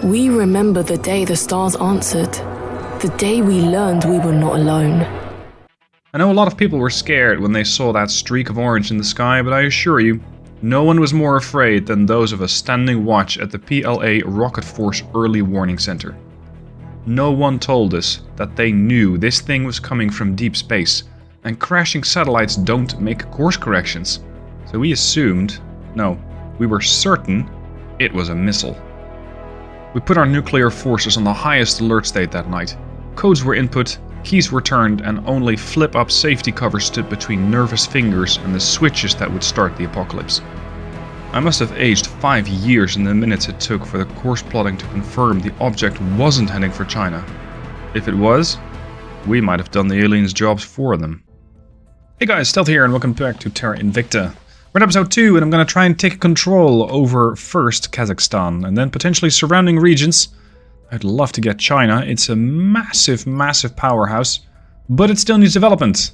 We remember the day the stars answered. The day we learned we were not alone. I know a lot of people were scared when they saw that streak of orange in the sky, but I assure you, no one was more afraid than those of us standing watch at the PLA Rocket Force Early Warning Center. No one told us that they knew this thing was coming from deep space, and crashing satellites don't make course corrections. So we assumed, no, we were certain it was a missile. We put our nuclear forces on the highest alert state that night. Codes were input, keys were turned, and only flip-up safety covers stood between nervous fingers and the switches that would start the apocalypse. I must have aged 5 years in the minutes it took for the course plotting to confirm the object wasn't heading for China. If it was, we might have done the aliens' jobs for them. Hey guys, Stealth here and welcome back to TERRA INVICTA. We're in episode 2 and I'm going to try and take control over first Kazakhstan and then potentially surrounding regions. I'd love to get China. It's a massive, massive powerhouse, but it still needs development.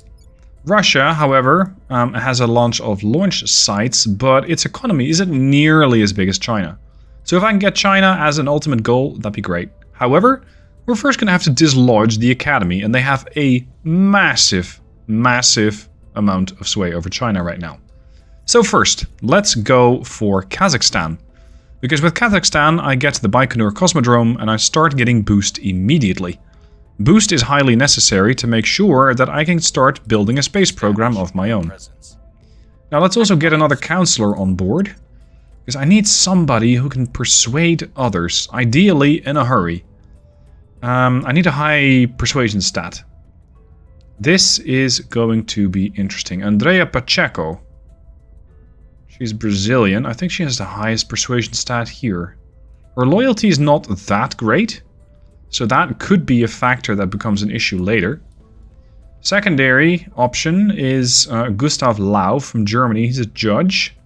Russia, however, has a launch of launch sites, but its economy isn't nearly as big as China. So if I can get China as an ultimate goal, that'd be great. However, we're first going to have to dislodge the academy, and they have a massive, massive amount of sway over China right now. So first, let's go for Kazakhstan. Because with Kazakhstan, I get the Baikonur Cosmodrome and I start getting boost immediately. Boost is highly necessary to make sure that I can start building a space program of my own. Now let's also get another counselor on board, because I need somebody who can persuade others, ideally in a hurry. I need a high persuasion stat. This is going to be interesting. Andrea Pacheco. She's Brazilian. I think she has the highest persuasion stat here. Her loyalty is not that great, so that could be a factor that becomes an issue later. Secondary option is Gustav Lau from Germany. He's a judge.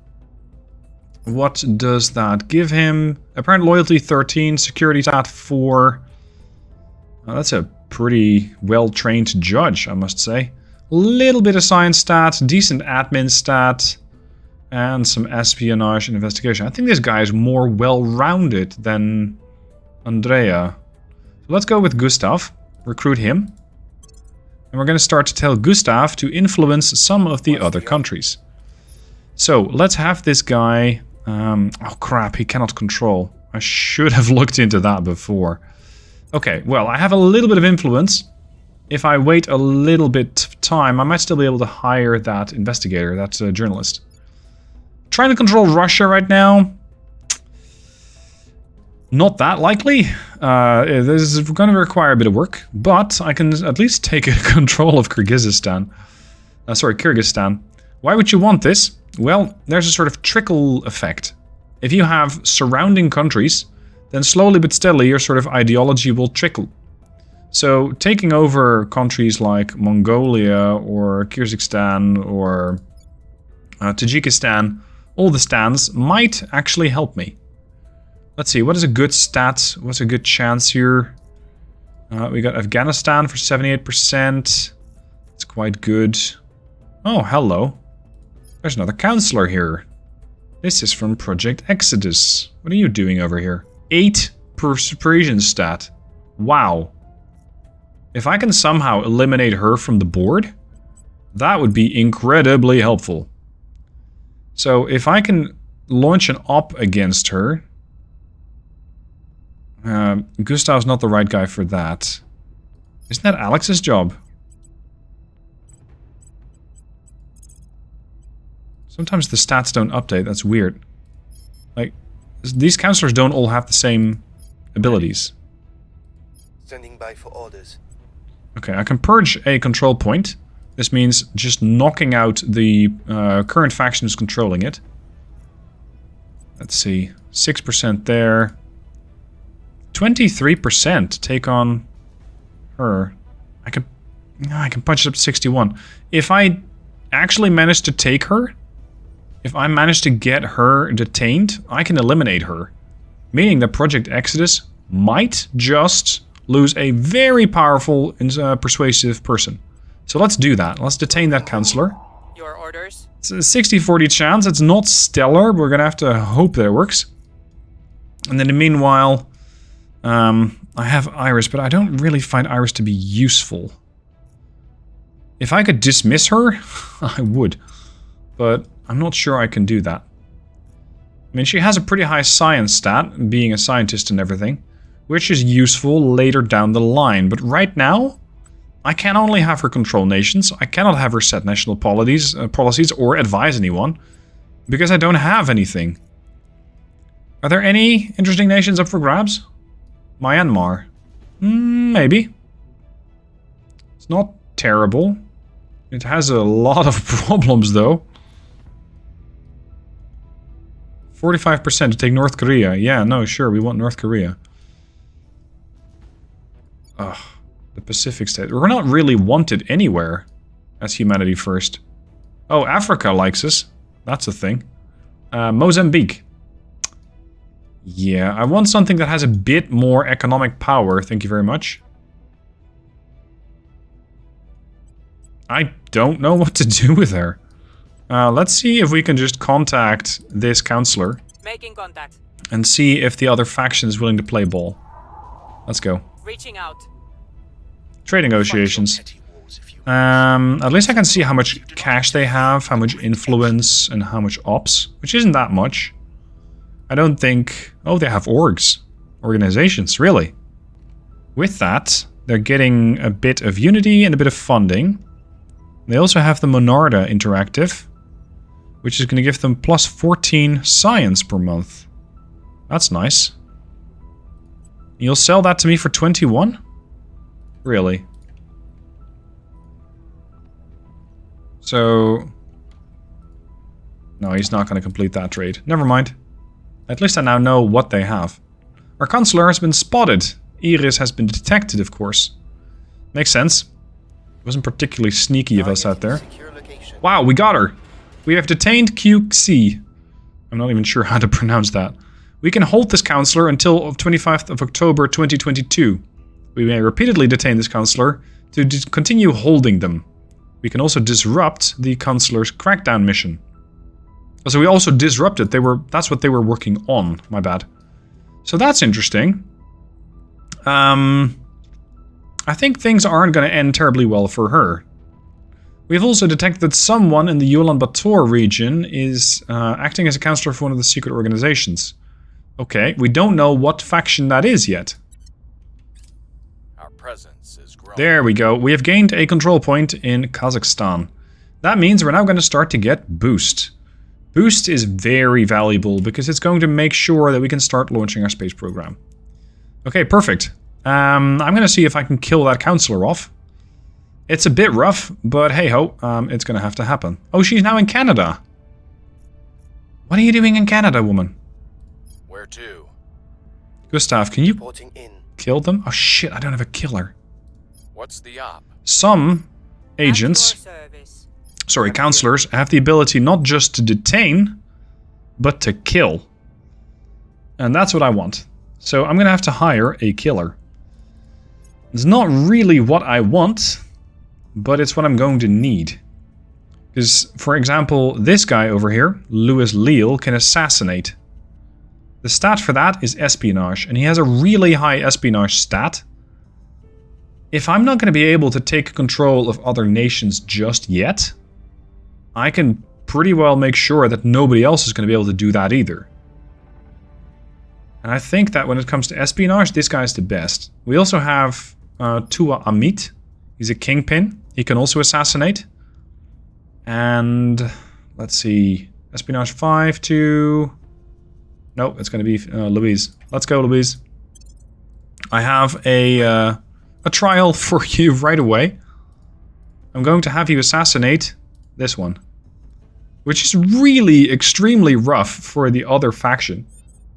What does that give him? Apparent loyalty 13, security stat 4. That's a pretty well-trained judge, I must say. A little bit of science stat, decent admin stat, and some espionage and investigation. I think this guy is more well-rounded than Andrea. So let's go with Gustav, recruit him. And we're going to start to tell Gustav to influence some of the other countries. So let's have this guy... oh crap, he cannot control. I should have looked into that before. Okay, well, I have a little bit of influence. If I wait a little bit of time, I might still be able to hire that investigator, that journalist. Trying to control Russia right now. Not that likely. This is going to require a bit of work, but I can at least take control of Kyrgyzstan. Kyrgyzstan. Why would you want this? Well, there's a sort of trickle effect. If you have surrounding countries, then slowly but steadily your sort of ideology will trickle. So taking over countries like Mongolia or Kyrgyzstan or Tajikistan, all the stands might actually help me. Let's see, what is a good stat? What's a good chance here? We got Afghanistan for 78%. It's quite good. Oh, hello. There's another counselor here. This is from Project Exodus. What are you doing over here? 8 persuasion stat. Wow. If I can somehow eliminate her from the board, that would be incredibly helpful. So if I can launch an op against her... Gustav's not the right guy for that. Isn't that Alex's job? Sometimes the stats don't update, that's weird. Like, these counselors don't all have the same abilities. Standing by for orders. Okay, I can purge a control point. This means just knocking out the current faction who's controlling it. Let's see, 6% there. 23% take on her. I can punch it up to 61. If I actually manage to take her, if I manage to get her detained, I can eliminate her. Meaning that Project Exodus might just lose a very powerful and persuasive person. So let's do that. Let's detain that counselor. Your orders? It's a 60-40 chance. It's not stellar, but we're going to have to hope that it works. And then in the meanwhile, I have Iris, but I don't really find Iris to be useful. If I could dismiss her, I would. But I'm not sure I can do that. I mean, she has a pretty high science stat, being a scientist and everything, which is useful later down the line. But right now, I can only have her control nations. I cannot have her set national policies or advise anyone, because I don't have anything. Are there any interesting nations up for grabs? Myanmar. Maybe. It's not terrible. It has a lot of problems, though. 45% to take North Korea. Yeah, no, sure, we want North Korea. Ugh, the Pacific state. We're not really wanted anywhere as humanity first. Oh, Africa likes us. That's a thing. Mozambique. Yeah, I want something that has a bit more economic power. Thank you very much. I don't know what to do with her. Let's see if we can just contact this counselor. Making contact. And see if the other faction is willing to play ball. Let's go. Reaching out. Trade negotiations. At least I can see how much cash they have, how much influence, and how much ops. Which isn't that much. I don't think... Oh, they have orgs. Organizations, really. With that, they're getting a bit of unity and a bit of funding. They also have the Monarda Interactive, which is going to give them plus 14 science per month. That's nice. You'll sell that to me for 21? Really? So... No, he's not going to complete that trade. Never mind. At least I now know what they have. Our consular has been spotted. Iris has been detected, of course. Makes sense. It wasn't particularly sneaky of us out there. Wow, we got her! We have detained QC. I'm not even sure how to pronounce that. We can hold this counselor until 25th of October 2022. We may repeatedly detain this counselor to continue holding them. We can also disrupt the counselor's crackdown mission. So we also disrupted. That's what they were working on. My bad. So that's interesting. I think things aren't going to end terribly well for her. We've also detected that someone in the Ulaanbaatar region is acting as a counselor for one of the secret organizations. Okay, we don't know what faction that is yet. Our presence is growing. There we go. We have gained a control point in Kazakhstan. That means we're now going to start to get boost. Boost is very valuable because it's going to make sure that we can start launching our space program. Okay, perfect. I'm going to see if I can kill that counselor off. It's a bit rough, but hey-ho, it's going to have to happen. Oh, she's now in Canada. What are you doing in Canada, woman? Where to? Gustav, can you kill them? Oh shit, I don't have a killer. What's the op? Some agents, sorry, counselors, have the ability not just to detain, but to kill. And that's what I want. So I'm going to have to hire a killer. It's not really what I want, but it's what I'm going to need. Because, for example, this guy over here, Louis Leal, can assassinate. The stat for that is espionage, and he has a really high espionage stat. If I'm not going to be able to take control of other nations just yet, I can pretty well make sure that nobody else is going to be able to do that either. And I think that when it comes to espionage, this guy's the best. We also have Tua Amit. He's a kingpin. He can also assassinate. And let's see. Espionage 5 to... Nope, it's going to be Louise. Let's go, Louise. I have a trial for you right away. I'm going to have you assassinate this one. Which is really extremely rough for the other faction.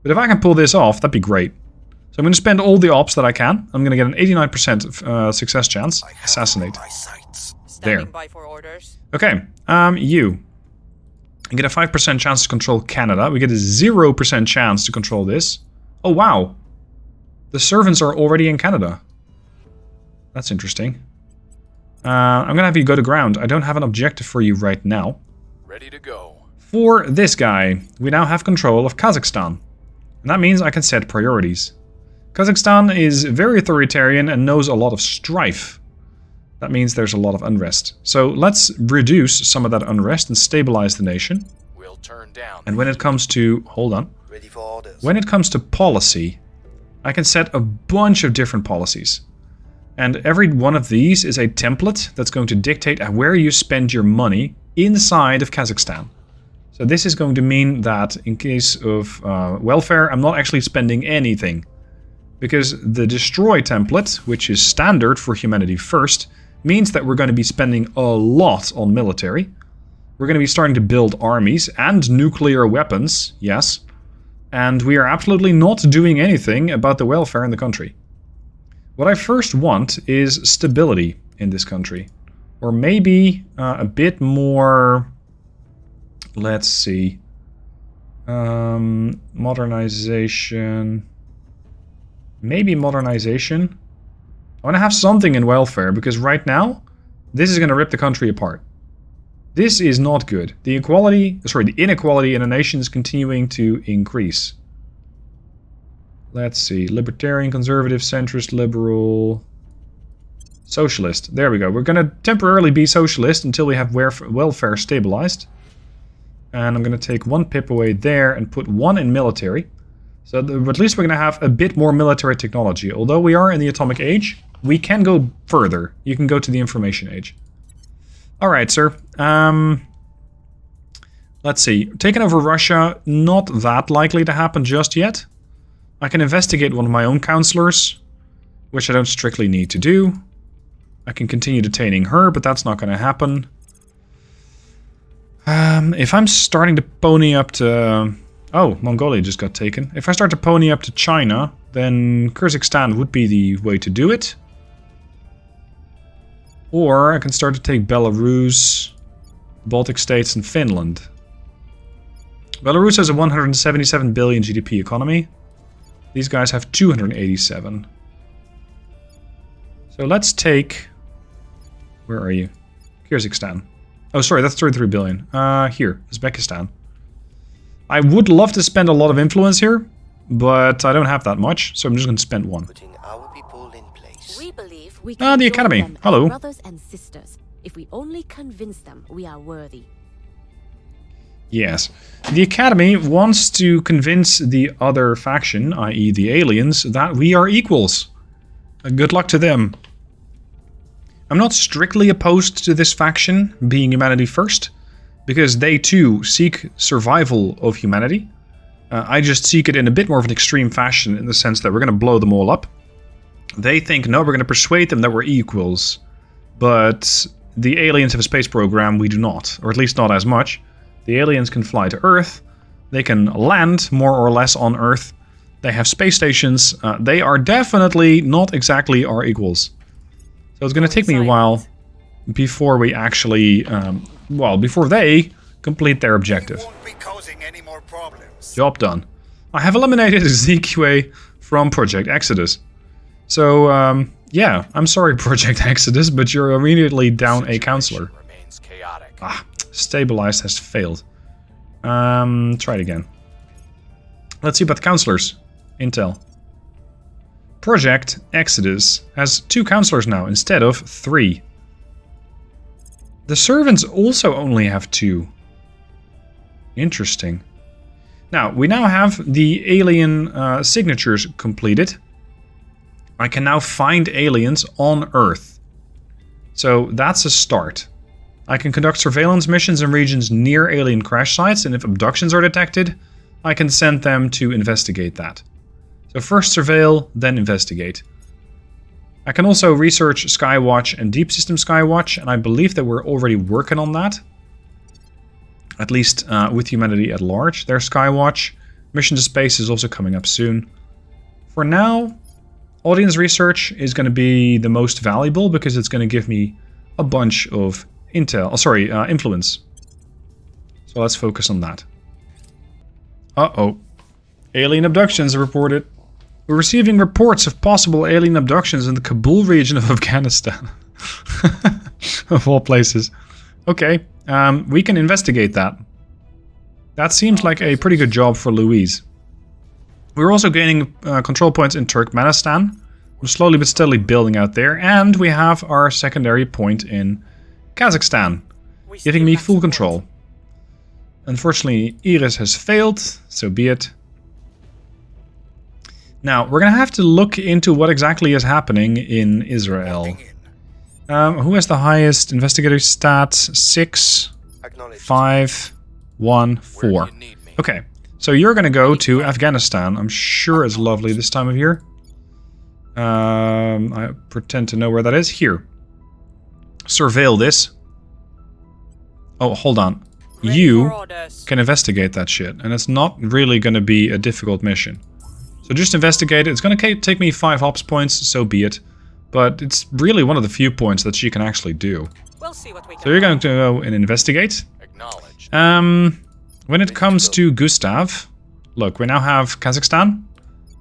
But if I can pull this off, that'd be great. So I'm going to spend all the ops that I can. I'm going to get an 89% success chance. Assassinate. There. Okay, you get a 5% chance to control Canada. We get a 0% chance to control this. Oh, wow. The servants are already in Canada. That's interesting. I'm going to have you go to ground. I don't have an objective for you right now. Ready to go. For this guy, we now have control of Kazakhstan. And that means I can set priorities. Kazakhstan is very authoritarian and knows a lot of strife. That means there's a lot of unrest. So let's reduce some of that unrest and stabilize the nation. We'll turn down. And when it comes to... hold on. Ready for orders. When it comes to policy, I can set a bunch of different policies. And every one of these is a template that's going to dictate where you spend your money inside of Kazakhstan. So this is going to mean that in case of welfare, I'm not actually spending anything. Because the destroy template, which is standard for humanity first, means that we're going to be spending a lot on military. We're going to be starting to build armies and nuclear weapons, yes. And we are absolutely not doing anything about the welfare in the country. What I first want is stability in this country. Or maybe a bit more... let's see. Modernization. Maybe modernization. I want to have something in welfare, because right now, this is going to rip the country apart. This is not good. The inequality in a nation is continuing to increase. Let's see. Libertarian, conservative, centrist, liberal, socialist. There we go. We're going to temporarily be socialist until we have welfare stabilized. And I'm going to take 1 pip away there and put 1 in military. So at least we're going to have a bit more military technology. Although we are in the atomic age, we can go further. You can go to the information age. Alright, sir. Let's see. Taking over Russia, not that likely to happen just yet. I can investigate one of my own counselors, which I don't strictly need to do. I can continue detaining her, but that's not going to happen. If I'm starting to pony up to... oh, Mongolia just got taken. If I start to pony up to China, then Kyrgyzstan would be the way to do it. Or I can start to take Belarus, Baltic states, and Finland. Belarus has a 177 billion GDP economy. These guys have 287. So let's take... where are you? Kyrgyzstan. Oh, sorry, that's 33 billion. Here, Uzbekistan. I would love to spend a lot of influence here, but I don't have that much, so I'm just going to spend 1. Putting our people in place. We believe we can the join Academy. them as Hello. brothers and sisters. If we only convince them we are worthy. Yes. The Academy wants to convince the other faction, i.e. the aliens, that we are equals. Good luck to them. I'm not strictly opposed to this faction being humanity first, because they too seek survival of humanity. I just seek it in a bit more of an extreme fashion, in the sense that we're going to blow them all up. They think, no, we're going to persuade them that we're equals. But the aliens have a space program, we do not. Or at least not as much. The aliens can fly to Earth. They can land more or less on Earth. They have space stations. They are definitely not exactly our equals. So it's going to take me a while before we actually... well, before they complete their objective. Won't be causing any more problems. Job done. I have eliminated ZQA from Project Exodus. So, yeah, I'm sorry, Project Exodus, but you're immediately down a counselor. Remains chaotic. Stabilized has failed. Try it again. Let's see about the counselors. Intel. Project Exodus has 2 counselors now instead of 3. The servants also only have 2. Interesting. Now, we now have the alien signatures completed. I can now find aliens on Earth. So that's a start. I can conduct surveillance missions in regions near alien crash sites, and if abductions are detected, I can send them to investigate that. So first surveil, then investigate. I can also research Skywatch and Deep System Skywatch, and I believe that we're already working on that. At least with humanity at large. There's Skywatch. Mission to Space is also coming up soon. For now, audience research is going to be the most valuable because it's going to give me a bunch of influence. So let's focus on that. Uh-oh. Alien abductions are reported. We're receiving reports of possible alien abductions in the Kabul region of Afghanistan. Of all places. Okay, we can investigate that. That seems like a pretty good job for Louise. We're also gaining control points in Turkmenistan. We're slowly but steadily building out there. And we have our secondary point in Kazakhstan, giving me full control. Unfortunately, Iris has failed, so be it. Now, we're going to have to look into what exactly is happening in Israel. Who has the highest investigator stats? 6, 5, 1, 4. Okay, so you're going to go to Afghanistan. I'm sure it's lovely this time of year. I pretend to know where that is. Here. Surveil this. Oh, hold on. You can investigate that shit, and it's not really going to be a difficult mission. So just investigate it. It's going to take me 5 ops points, so be it. But it's really one of the few points that she can actually do. We'll see what we can So you're going to go and investigate. Acknowledged. When it comes to Gustav, look, we now have Kazakhstan,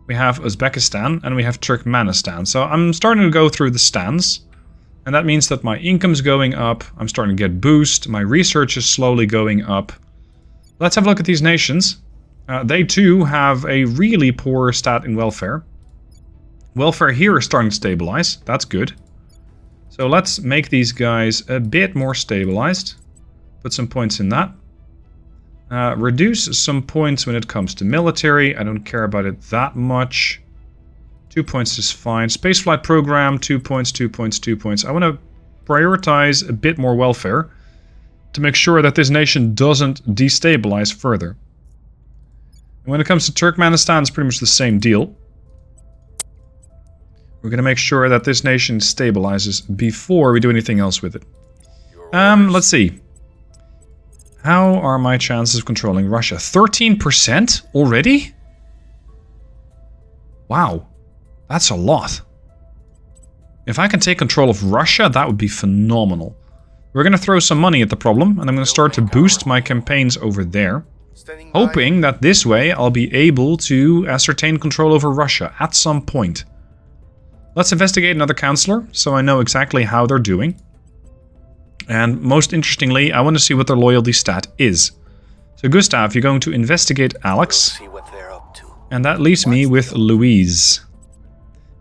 we have Uzbekistan, and we have Turkmenistan. So I'm starting to go through the stands. And that means that my income's going up, I'm starting to get boost, my research is slowly going up. Let's have a look at these nations. They too have a really poor stat in welfare. Welfare here is starting to stabilize, that's good. So let's make these guys a bit more stabilized. Put some points in that. Reduce some points when it comes to military, I don't care about it that much. 2 points is fine. Spaceflight program, 2 points, 2 points, 2 points. I want to prioritize a bit more welfare to make sure that this nation doesn't destabilize further. And when it comes to Turkmenistan, it's pretty much the same deal. We're going to make sure that this nation stabilizes before we do anything else with it. Let's see. How are my chances of controlling Russia? 13% already? Wow. That's a lot. If I can take control of Russia, that would be phenomenal. We're going to throw some money at the problem, and I'm going to start to boost my campaigns over there. Hoping that this way I'll be able to ascertain control over Russia at some point. Let's investigate another councillor, so I know exactly how they're doing. And most interestingly, I want to see what their loyalty stat is. So Gustav, you're going to investigate Alex. And that leaves me with Louise.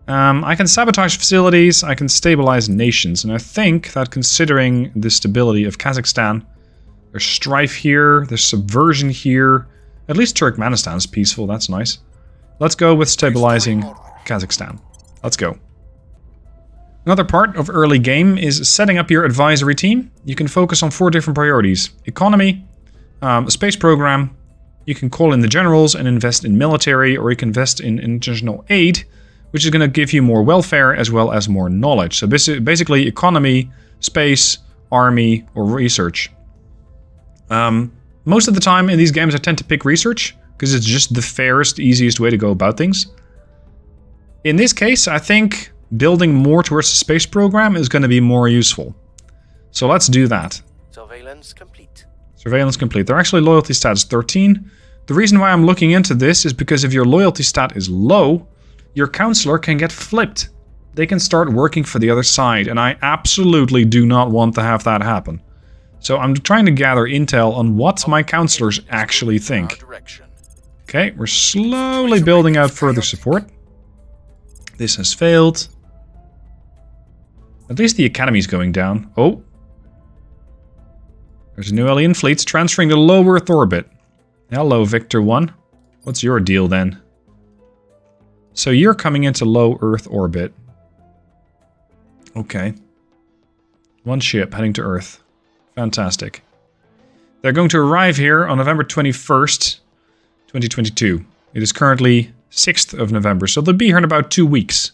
I can sabotage facilities, I can stabilize nations, and I think that considering the stability of Kazakhstan, there's strife here, there's subversion here, at least Turkmenistan is peaceful, that's nice. Let's go with stabilizing Kazakhstan. Let's go. Another part of early game is setting up your advisory team. You can focus on 4 different priorities. Economy, a space program, you can call in the generals and invest in military, or you can invest in international aid, which is going to give you more welfare as well as more knowledge. So basically economy, space, army, or research. Most of the time in these games I tend to pick research, because it's just the fairest, easiest way to go about things. In this case, I think building more towards the space program is going to be more useful. So let's do that. Surveillance complete. Surveillance complete. Their actually loyalty stat is 13. The reason why I'm looking into this is because if your loyalty stat is low, your counselor can get flipped. They can start working for the other side, and I absolutely do not want to have that happen. So I'm trying to gather intel on what my counselors actually think. Okay, we're slowly building out further support. This has failed. At least the academy's going down. Oh. There's a new alien fleet transferring to low Earth orbit. Hello, Victor 1. What's your deal then? So you're coming into low Earth orbit. Okay. 1 ship heading to Earth. Fantastic. They're going to arrive here on November 21st, 2022. It is currently 6th of November, so they'll be here in about 2 weeks.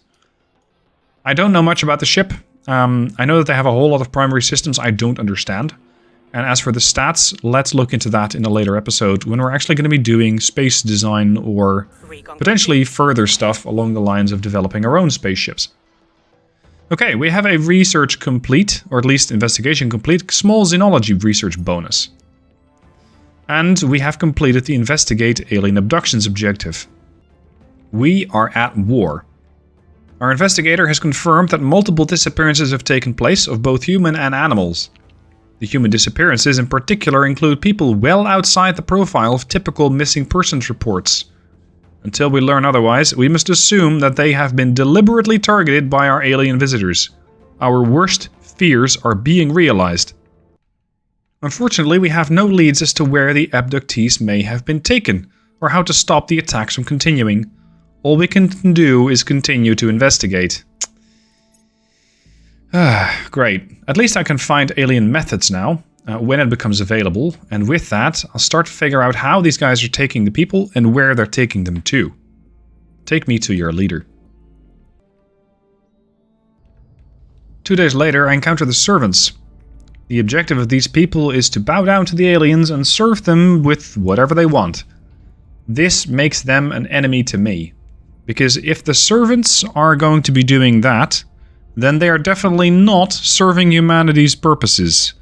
I don't know much about the ship. I know that they have a whole lot of primary systems I don't understand. And as for the stats, let's look into that in a later episode when we're actually going to be doing space design or potentially further stuff along the lines of developing our own spaceships. Okay, we have a research complete, or at least investigation complete, small xenology research bonus. And we have completed the investigate alien abductions objective. We are at war. Our investigator has confirmed that multiple disappearances have taken place of both human and animals. The human disappearances in particular include people well outside the profile of typical missing persons reports. Until we learn otherwise, we must assume that they have been deliberately targeted by our alien visitors. Our worst fears are being realized. Unfortunately, we have no leads as to where the abductees may have been taken, or how to stop the attacks from continuing. All we can do is continue to investigate. Great. At least I can find alien methods now, when it becomes available, and with that, I'll start to figure out how these guys are taking the people and where they're taking them to. Take me to your leader. 2 days later, I encounter the servants. The objective of these people is to bow down to the aliens and serve them with whatever they want. This makes them an enemy to me, because if the servants are going to be doing that, then they are definitely not serving humanity's purposes.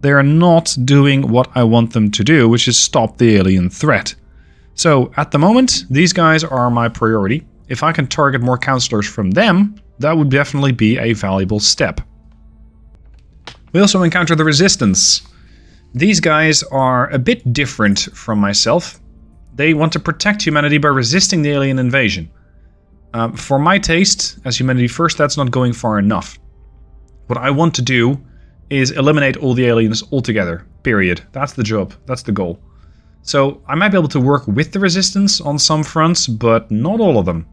They are not doing what I want them to do, which is stop the alien threat. So, at the moment, these guys are my priority. If I can target more counselors from them, that would definitely be a valuable step. We also encounter the Resistance. These guys are a bit different from myself. They want to protect humanity by resisting the alien invasion. For my taste, as Humanity First, that's not going far enough. What I want to do is eliminate all the aliens altogether, period. That's the job, that's the goal. So I might be able to work with the Resistance on some fronts, but not all of them.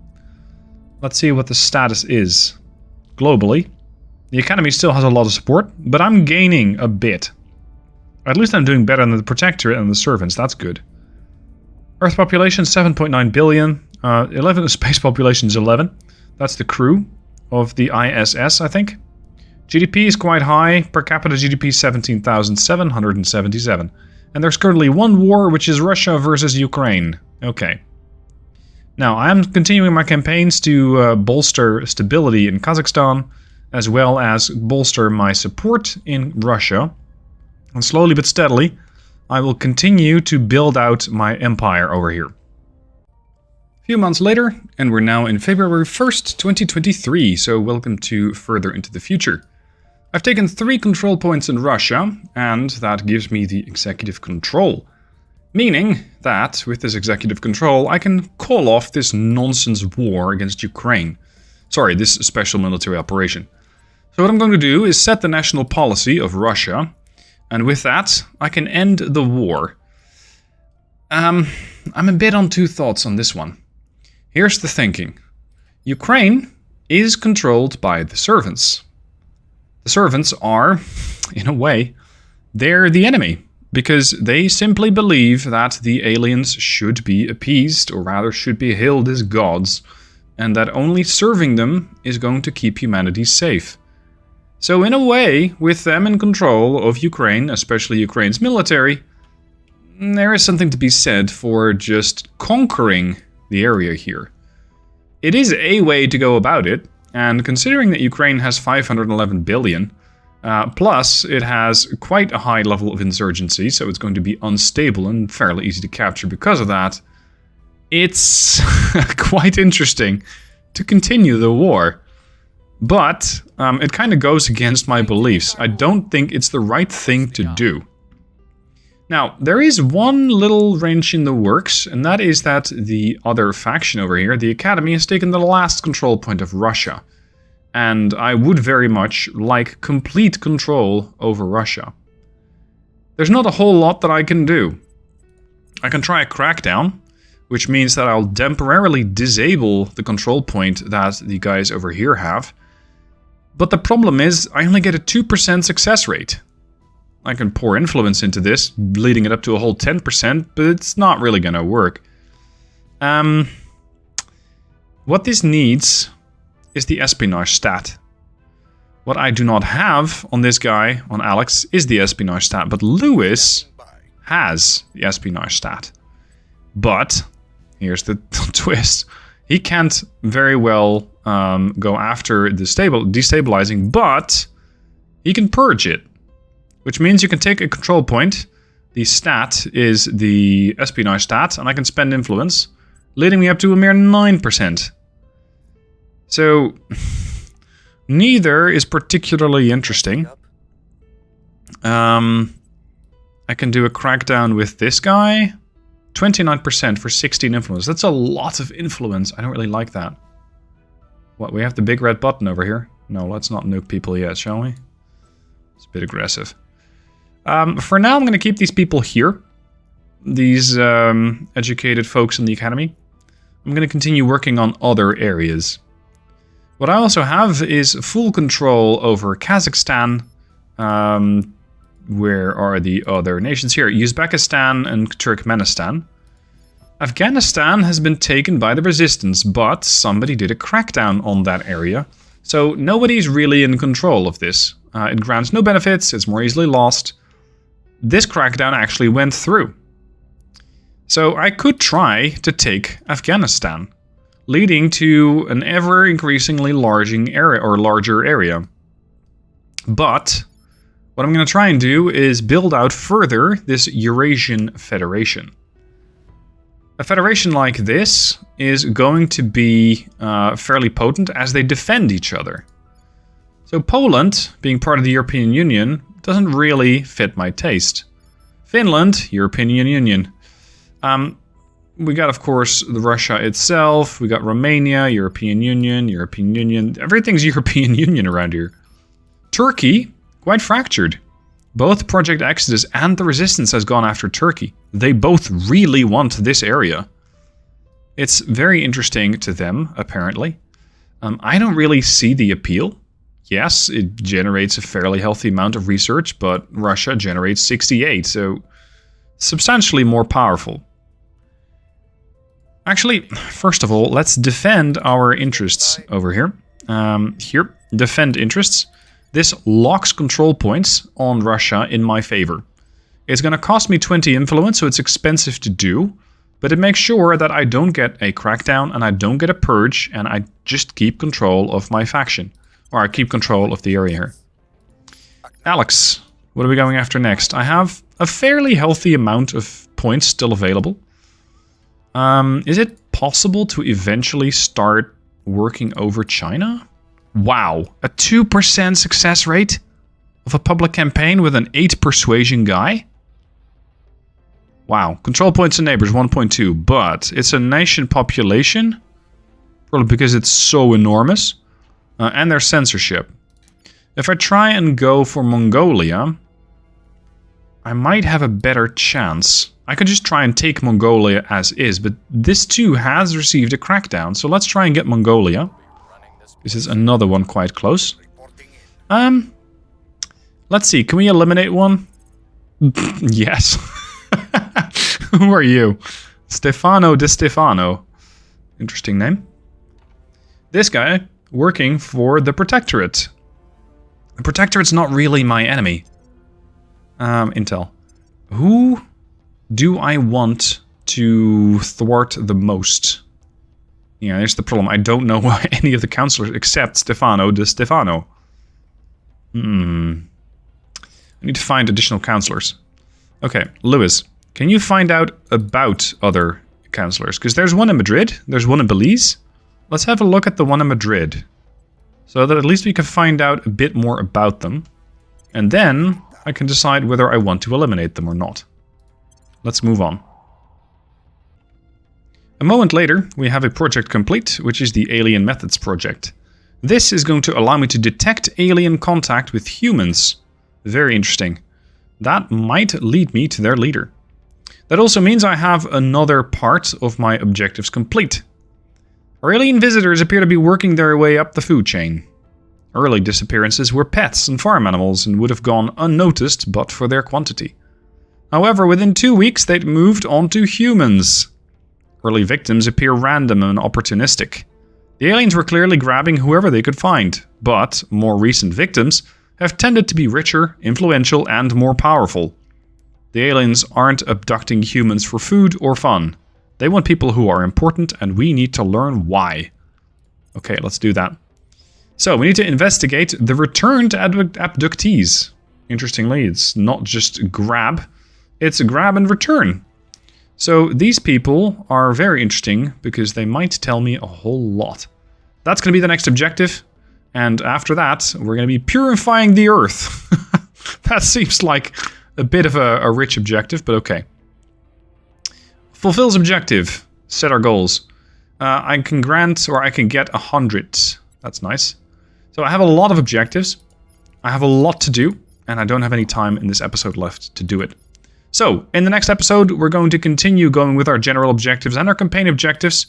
Let's see what the status is. Globally, the Academy still has a lot of support, but I'm gaining a bit. At least I'm doing better than the Protectorate and the Servants, that's good. Earth population 7.9 billion, 11 space population is 11. That's the crew of the ISS, I think. GDP is quite high, per capita GDP 17,777. And there's currently one war, which is Russia versus Ukraine. Okay. Now, I am continuing my campaigns to bolster stability in Kazakhstan, as well as bolster my support in Russia. And slowly but steadily, I will continue to build out my empire over here. A few months later, and we're now in February 1st, 2023, so welcome to Further into the Future. I've taken 3 control points in Russia, and that gives me the executive control. Meaning that, with this executive control, I can call off this nonsense war against Ukraine. Sorry, this special military operation. So what I'm going to do is set the national policy of Russia, and with that, I can end the war. I'm a bit on two thoughts on this one. Here's the thinking. Ukraine is controlled by the servants. The servants are, in a way, they're the enemy, because they simply believe that the aliens should be appeased, or rather should be hailed as gods, and that only serving them is going to keep humanity safe. So in a way, with them in control of Ukraine, especially Ukraine's military, there is something to be said for just conquering the area here. It is a way to go about it, and considering that Ukraine has 511 billion, plus it has quite a high level of insurgency, so it's going to be unstable and fairly easy to capture because of that, it's quite interesting to continue the war. But it kind of goes against my beliefs. I don't think it's the right thing to do. Now, there is one little wrench in the works, and that is that the other faction over here, the Academy, has taken the last control point of Russia. And I would very much like complete control over Russia. There's not a whole lot that I can do. I can try a crackdown, which means that I'll temporarily disable the control point that the guys over here have. But the problem is, I only get a 2% success rate. I can pour influence into this, leading it up to a whole 10%, but it's not really gonna work. What this needs is the espionage stat. What I do not have on this guy, on Alex, is the espionage stat, but Lewis has the espionage stat. But, here's the twist, he can't very well go after the destabilizing, but he can purge it. Which means you can take a control point, the stat is the espionage stat, and I can spend influence, leading me up to a mere 9%. So, neither is particularly interesting. I can do a crackdown with this guy, 29% for 16 influence. That's a lot of influence. I don't really like that. What, we have the big red button over here? No, let's not nuke people yet, shall we? It's a bit aggressive. For now, I'm going to keep these people here. These educated folks in the academy. I'm going to continue working on other areas. What I also have is full control over Kazakhstan. Where are the other nations here? Uzbekistan and Turkmenistan. Afghanistan has been taken by the resistance, but somebody did a crackdown on that area. So nobody's really in control of this. It grants no benefits, it's more easily lost. This crackdown actually went through. So I could try to take Afghanistan, leading to an ever increasingly larger area. But what I'm going to try and do is build out further this Eurasian Federation. A federation like this is going to be fairly potent as they defend each other. So Poland, being part of the European Union, doesn't really fit my taste. Finland, European Union. We got, of course, Russia itself. We got Romania, European Union. Everything's European Union around here. Turkey, quite fractured. Both Project Exodus and the Resistance has gone after Turkey. They both really want this area. It's very interesting to them, apparently. I don't really see the appeal. Yes, it generates a fairly healthy amount of research, but Russia generates 68, so substantially more powerful. Actually, first of all, let's defend our interests over here. Here, defend interests. This locks control points on Russia in my favor. It's going to cost me 20 influence, so it's expensive to do, but it makes sure that I don't get a crackdown and I don't get a purge, and I just keep control of my faction. Or I keep control of the area here. Alex, what are we going after next? I have a fairly healthy amount of points still available. Is it possible to eventually start working over China? Wow, a 2% success rate of a public campaign with an 8 persuasion guy? Wow, control points and neighbors 1.2, but it's a nation population, probably because it's so enormous, and there's censorship. If I try and go for Mongolia, I might have a better chance. I could just try and take Mongolia as is, but this too has received a crackdown, so let's try and get Mongolia. This is another one quite close. Let's see, can we eliminate one? Yes. Who are you? Stefano Di Stefano. Interesting name. This guy, working for the Protectorate. The Protectorate's not really my enemy. Intel. Who do I want to thwart the most? Yeah, there's the problem. I don't know any of the councillors except Stefano Di Stefano. I need to find additional councillors. Okay, Lewis, can you find out about other councillors? Because there's one in Madrid, there's one in Belize. Let's have a look at the one in Madrid. So that at least we can find out a bit more about them. And then I can decide whether I want to eliminate them or not. Let's move on. A moment later, we have a project complete, which is the Alien Methods project. This is going to allow me to detect alien contact with humans. Very interesting. That might lead me to their leader. That also means I have another part of my objectives complete. Our alien visitors appear to be working their way up the food chain. Early disappearances were pets and farm animals and would have gone unnoticed but for their quantity. However, within 2 weeks they'd moved on to humans. Early victims appear random and opportunistic. The aliens were clearly grabbing whoever they could find, but more recent victims have tended to be richer, influential, and more powerful. The aliens aren't abducting humans for food or fun. They want people who are important, and we need to learn why. Okay, let's do that. So, we need to investigate the returned abductees. Interestingly, it's not just grab, it's grab and return. So, these people are very interesting because they might tell me a whole lot. That's going to be the next objective. And after that, we're going to be purifying the Earth. That seems like a bit of a rich objective, but okay. Fulfills objective. Set our goals. I can grant, or I can get 100. That's nice. So I have a lot of objectives. I have a lot to do, and I don't have any time in this episode left to do it. So, in the next episode, we're going to continue going with our general objectives and our campaign objectives,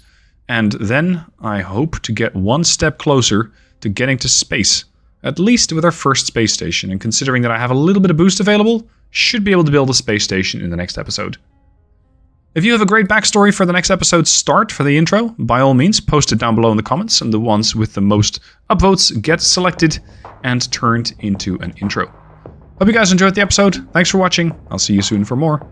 and then I hope to get one step closer to getting to space, at least with our first space station, and considering that I have a little bit of boost available, should be able to build a space station in the next episode. If you have a great backstory for the next episode's start for the intro, by all means, post it down below in the comments, and the ones with the most upvotes get selected and turned into an intro. Hope you guys enjoyed the episode. Thanks for watching. I'll see you soon for more.